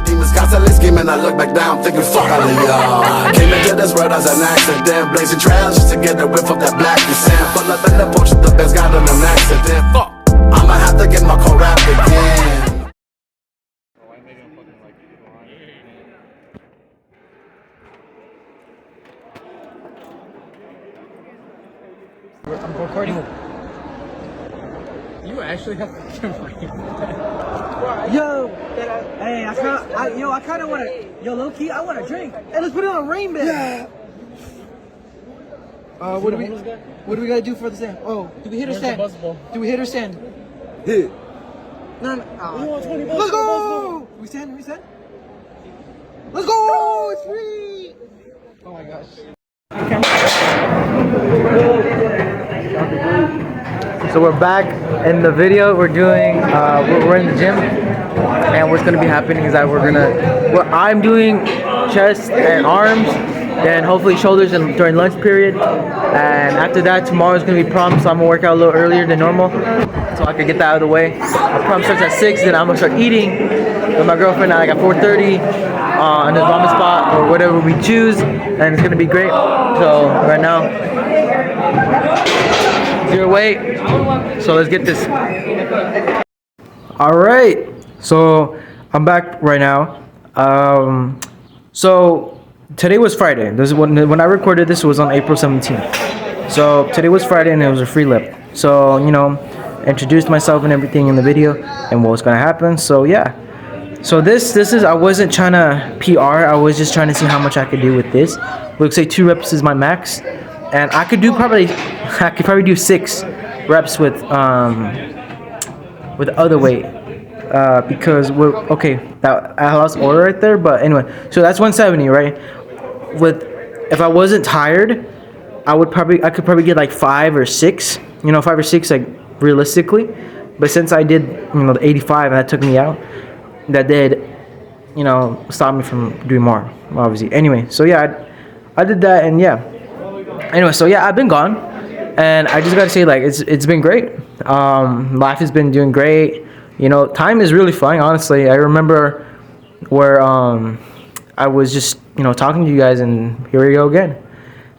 Demons constantly scheming, I look back down, thinking fuck all of y'all. Came into this world as an accident, blazing trails just to get the whiff of that black sand. Full up in the potion, the best got on an accident. Fuck, I'ma have to get my core rap again. I'm recording. You actually have to Yo, hey, I kind of want to. Yo, low key, I want to drink. Hey, let's put it on Rain Band. Yeah. What do we gotta do for the stand? Oh, do we hit or stand? Do we hit or stand? Hit. No. Let's go. We stand. Let's go. It's free. Oh my gosh. So we're back in the video. We're doing, we're in the gym, and what's gonna be happening is that I'm doing chest and arms, then hopefully shoulders and during lunch period, and after that tomorrow's gonna be prom, so I'm gonna work out a little earlier than normal, so I can get that out of the way. Our prom starts at 6, then I'm gonna start eating with my girlfriend at like at 4:30 on this ramen spot or whatever we choose, and it's gonna be great. So right now, zero weight. So let's get this. All right. So I'm back right now. So today was Friday. This is when I recorded this was on April 17th. So today was Friday and it was a free lip. So introduced myself and everything in the video and what was gonna happen. So yeah. So this is, I wasn't trying to PR. I was just trying to see how much I could do with this. Looks like 2 reps is my max, and I could probably do 6 reps with other weight because that I lost order right there. But anyway, so that's 170, right? If I wasn't tired, I could probably get like 5 or 6, 5 or 6 like realistically. But since I did the 85 and that took me out, that did stop me from doing more, obviously. Anyway, so yeah, I did that, and yeah. Anyway, so yeah, I've been gone, and I just gotta say, like, it's been great. Life has been doing great. Time is really flying, honestly. I remember where I was just talking to you guys, and here we go again.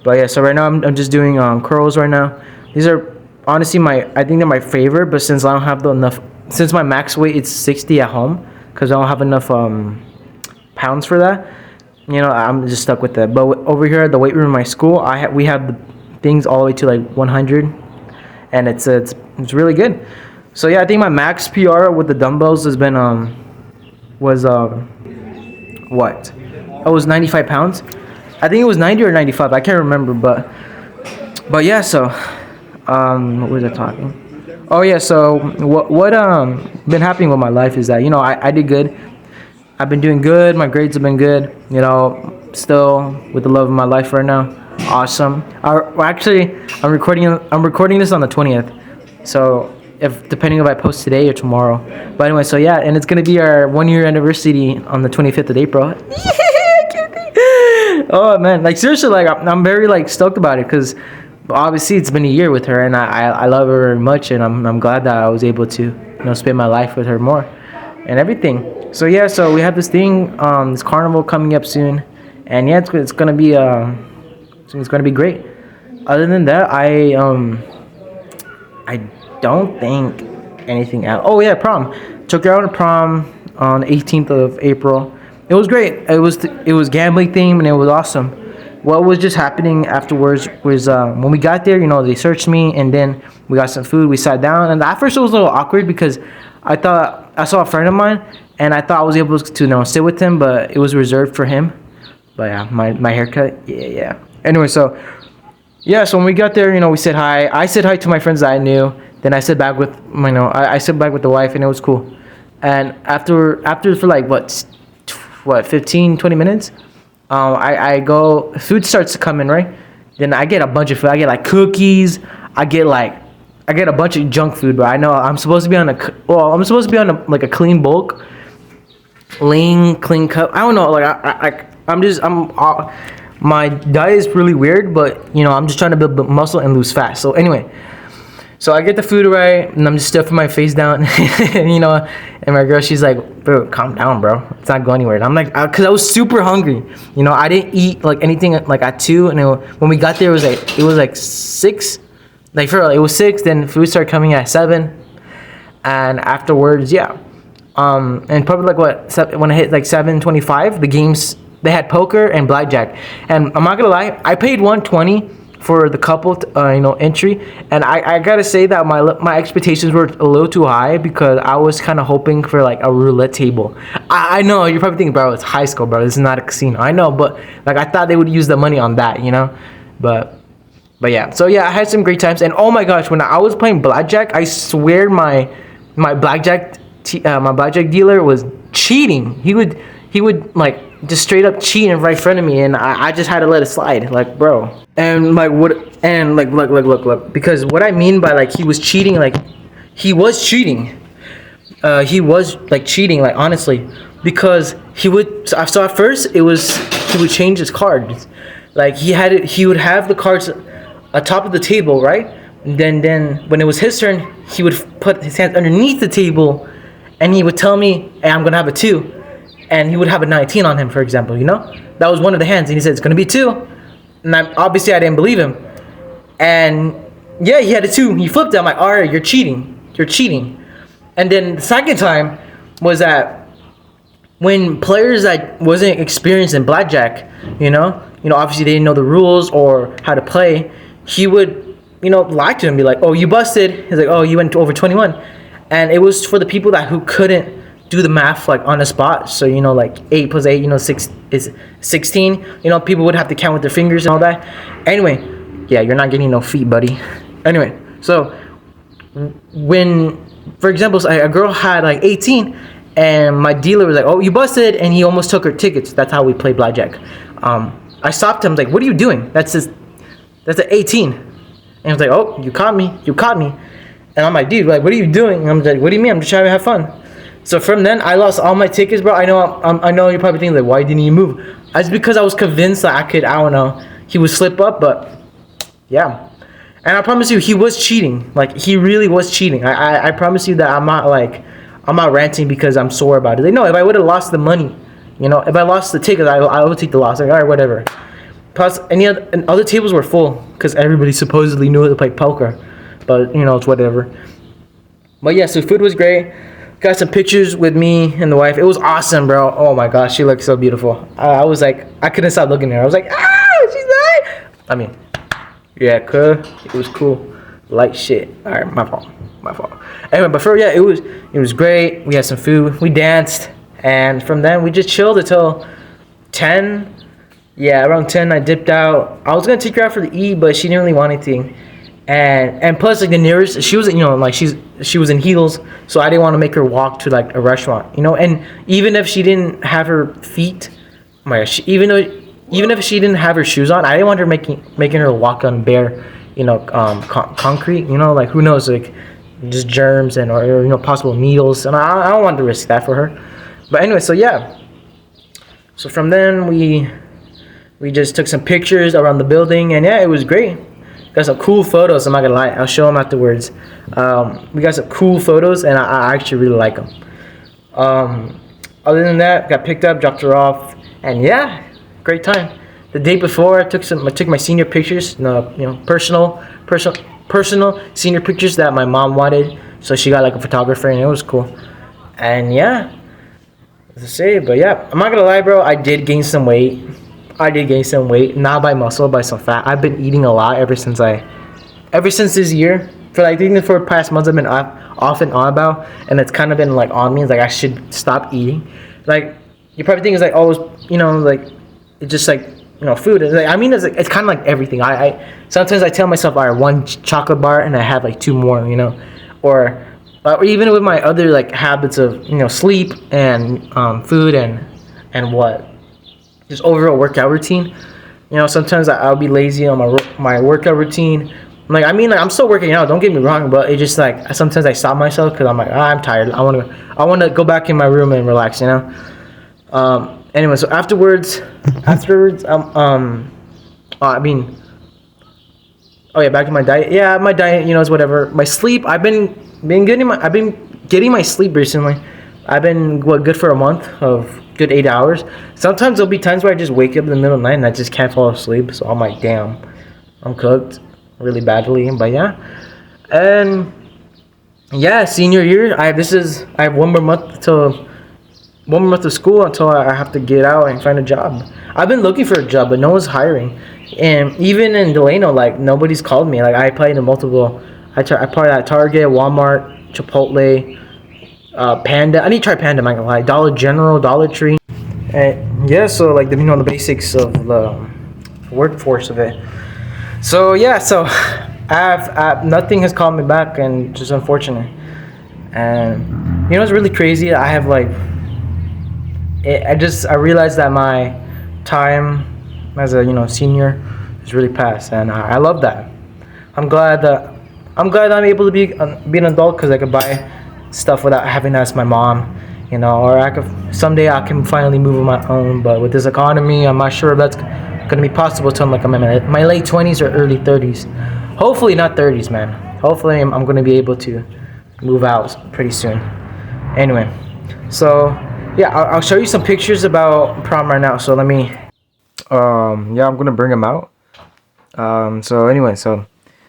But yeah, so right now I'm just doing curls right now. These are honestly I think they're my favorite, but since I don't have since my max weight is 60 at home, because I don't have enough pounds for that, I'm just stuck with that. But over here at the weight room in my school, we have the things all the way to like 100, and it's really good. So yeah, I think my max PR with the dumbbells has been was 95 pounds. I think it was 90 or 95. I can't remember, but yeah. So what was I talking? Oh yeah. So what been happening with my life is that I did good. I've been doing good. My grades have been good. Still with the love of my life right now. Awesome. I'm recording this on the 20th. So depending if I post today or tomorrow. But anyway, so yeah, and it's gonna be our 1-year anniversary on the 25th of April. Oh man, like seriously, like I'm very like stoked about it because obviously it's been a year with her, and I love her very much, and I'm glad that I was able to spend my life with her more and everything. So yeah, so we have this thing, this carnival coming up soon, and yeah, it's gonna be great. Other than that, I don't think anything else. Oh yeah, prom. Took her out to prom on the 18th of April. It was great. It was gambling theme, and it was awesome. What was just happening afterwards was when we got there, they searched me, and then we got some food. We sat down, and at first it was a little awkward because I thought I saw a friend of mine, and I thought I was able to sit with him, but it was reserved for him. But yeah, my haircut, yeah. Anyway, so yeah, so when we got there, we said hi. I said hi to my friends that I knew. Then I sat back with I sat back with the wife, and it was cool. And after for like what 15-20 minutes, I go, food starts to come in, right? Then I get a bunch of food. I get like cookies. I get a bunch of junk food, but I know I'm supposed to be on a clean bulk, lean, clean cut. I don't know, like my diet is really weird, but I'm just trying to build muscle and lose fat. So anyway, So I get the food right, and I'm just stuffing my face down, you know. And my girl, she's like, "Bro, calm down, bro. It's not going anywhere." And I'm like, "Cause I was super hungry, you know. I didn't eat like anything like at 2, and when we got there, it was like 6, like for real, it was 6. Then food started coming at 7, and afterwards, yeah, and probably like when I hit like 7:25, the games they had poker and blackjack, and I'm not gonna lie, I paid 120 for the couple, entry, and I gotta say that my expectations were a little too high because I was kind of hoping for like a roulette table. I know you're probably thinking, bro, it's high school, bro. This is not a casino. I know, but like I thought they would use the money on that, you know, but yeah. So yeah, I had some great times, and oh my gosh, when I was playing blackjack, I swear my blackjack dealer was cheating. He would like just straight up cheat right in front of me, and I just had to let it slide, like, bro. And like what? And like look, because what I mean by like he was cheating, like he was cheating. He was like cheating, like honestly, because he would. So at first it was he would change his cards, like he would have the cards atop of the table, right? And then when it was his turn, he would put his hands underneath the table, and he would tell me, "Hey, I'm gonna have a 2." And he would have a 19 on him, for example, you know? That was one of the hands, and he said, "It's gonna be 2." And obviously I didn't believe him. And yeah, he had a 2. He flipped it. I'm like, all right, you're cheating. You're cheating. And then the second time was that when players that wasn't experienced in blackjack, you know, obviously they didn't know the rules or how to play, he would, lie to him, be like, "Oh, you busted." He's like, "Oh, you went over 21." And it was for the people who couldn't do the math like on the spot. So like 8 plus 8, 6 is 16. People would have to count with their fingers and all that. Anyway, yeah, you're not getting no feet, buddy. Anyway, so when, for example, a girl had like 18, and my dealer was like, "Oh, you busted," and he almost took her tickets. That's how we play blackjack. I stopped him, like, "What are you doing? That's an 18." And he was like, "Oh, you caught me. And I'm like, "Dude, like, what are you doing?" And I'm like, "What do you mean? I'm just trying to have fun." So from then, I lost all my tickets, bro. I know you're probably thinking, like, why didn't you move? It's because I was convinced that I don't know, he would slip up, but yeah. And I promise you, he was cheating. Like, he really was cheating. I promise you that I'm not ranting because I'm sore about it. Like, no, if I would have lost the money, if I lost the tickets, I would take the loss. Like, all right, whatever. Plus, and other tables were full because everybody supposedly knew how to play poker. But, it's whatever. But yeah, so food was great. Got some pictures with me and the wife. It was awesome, bro. Oh my gosh, she looked so beautiful. I was like, I couldn't stop looking at her. I was like, she's nice. I mean, yeah, it was cool. Like shit. All right, my fault. Anyway, but it was great. We had some food. We danced, and from then we just chilled until 10. Yeah, around 10 I dipped out. I was gonna take her out for the eat, but she didn't really want anything. And plus, like, the nearest, she was, she was in heels, so I didn't want to make her walk to like a restaurant, and even if she didn't have her feet, oh my gosh, even if she didn't have her shoes on, I didn't want her making her walk on bare, concrete, like, who knows, like, just germs and or possible needles, and I don't want to risk that for her. But anyway, so yeah, so from then we just took some pictures around the building, and yeah, it was great. Got some cool photos. I'm not gonna lie. I'll show them afterwards. We got some cool photos, and I actually really like them. Other than that, got picked up, dropped her off, and yeah, great time. The day before, I took my senior pictures. Personal senior pictures that my mom wanted. So she got like a photographer, and it was cool. And yeah, as I say, but yeah, I'm not gonna lie, bro. I did gain some weight. Not by muscle, by some fat. I've been eating a lot ever since this year. For the past months, I've been off and on about, and it's kind of been like on me. It's like I should stop eating. Like, you probably think it's like always, like it's just like food. It's like, it's kind of like everything. I sometimes I tell myself, all right, 1 chocolate bar, and I have like 2 more, or even with my other like habits of sleep and food and what. Just overall workout routine. Sometimes I'll be lazy on my workout routine. Like, I'm still working out, don't get me wrong, but it just like sometimes I stop myself because I'm like, I'm tired. I want to go back in my room and relax. Anyway, so afterwards, Oh yeah, back to my diet. Yeah, my diet, it's whatever. My sleep, I've been getting my sleep recently. I've been good for a month of good 8 hours. Sometimes there'll be times where I just wake up in the middle of the night and I just can't fall asleep. So I'm like, damn, I'm cooked really badly. But yeah, and yeah, senior year. I have 1 month of school until I have to get out and find a job. I've been looking for a job, but no one's hiring. And even in Delano, like nobody's called me. Like I applied to multiple. I applied at Target, Walmart, Chipotle, Panda. I need to try Panda. I'm not gonna lie. Dollar General, Dollar Tree. And yeah, so like the basics of the workforce of it. So yeah, so I've nothing has called me back, and just unfortunate. And it's really crazy. I have like. I realized that my time as a senior is really past, and I love that. I'm glad I'm able to be an adult because I could buy stuff without having to ask my mom, or someday I can finally move on my own. But with this economy, I'm not sure if that's gonna be possible till like I'm in my late 20s or early 30s. Hopefully not 30s, man. Hopefully I'm gonna be able to move out pretty soon. Anyway, so. Yeah, I'll show you some pictures about prom right now. So let me, yeah, I'm gonna bring them out. So anyway, so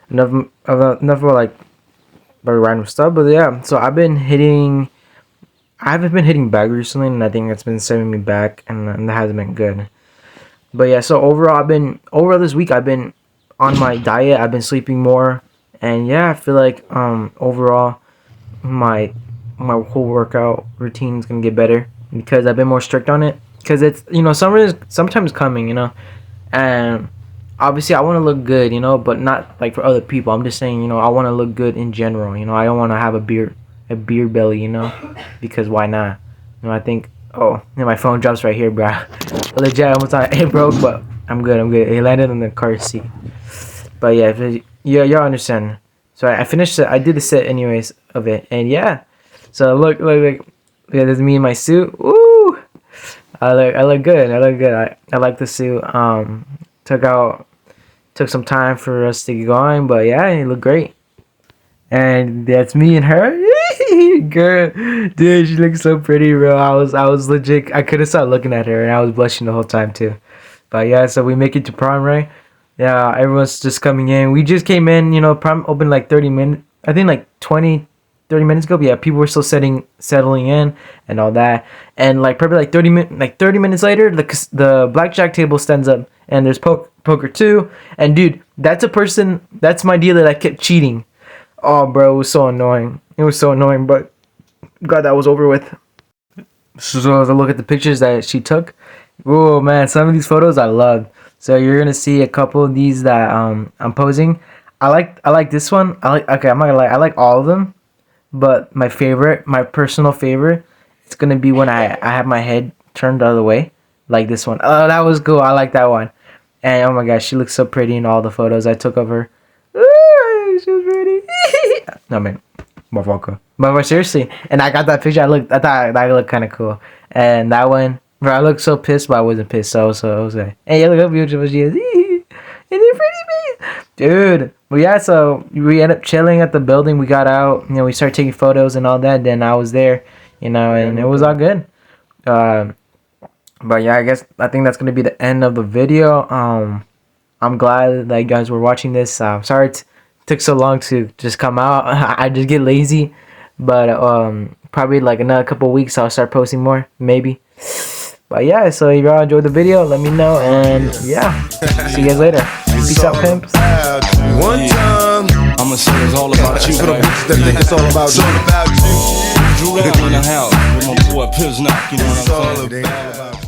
enough of like very random stuff. But yeah, so I haven't been hitting back recently, and I think it's been setting me back, and that hasn't been good. But yeah, so overall this week I've been on my diet. I've been sleeping more, and yeah, I feel like overall my whole workout routine is gonna get better. Because I've been more strict on it. Because it's summer is sometimes coming, and obviously I want to look good, but not like for other people. I'm just saying, I want to look good in general. I don't want to have a beer belly, because why not? I think my phone drops right here, bro. Legit, almost it broke, but I'm good. It landed on the car seat. But yeah, y'all understand. So I finished it. I did the set anyways of it, and yeah. So look. Yeah, there's me in my suit. Woo! I look good. I like the suit. Took some time for us to get going, but yeah, it looked great. And that's me and her. Girl, dude, she looks so pretty, bro. I was legit. I couldn't stop looking at her, and I was blushing the whole time too. But yeah, so we make it to prom, right? Yeah, everyone's just coming in. We just came in. Prom opened like 30 minutes. I think like 30 minutes ago, but yeah, people were still settling in and all that, and like probably like 30 minutes later, the blackjack table stands up, and there's poker too, and dude, that's my dealer that kept cheating. Oh, bro, it was so annoying. But glad that was over with. So as I look at the pictures that she took, oh man, some of these photos I loved. So you're gonna see a couple of these that I'm posing. I like this one. Okay, I'm not gonna lie, I like all of them. But my personal favorite, it's gonna be when I have my head turned the other way, like this one. Oh, that was cool. I like that one. And oh my gosh, she looks so pretty in all the photos I took of her. Ooh, she was pretty. No man, motherfucker. But seriously, and I got that picture. I thought that looked kind of cool. And that one, bro, I looked so pissed, but I wasn't pissed. So I was like, hey, look how beautiful she is. Isn't it pretty, man? Dude. Well, yeah, so we ended up chilling at the building. We got out, we started taking photos and all that. Then I was there, and it was all good. But yeah, I think that's going to be the end of the video. I'm glad that you guys were watching this. Sorry it took so long to just come out. I just get lazy. But probably like another couple weeks I'll start posting more, maybe. But yeah, so if y'all enjoyed the video, let me know, and yeah, see you guys later. Peace out, pimps. One time, I'ma say it's all about you. For the bitches that think it's all about you. Drew down in the house with my boy Piznock, you know what I'm saying?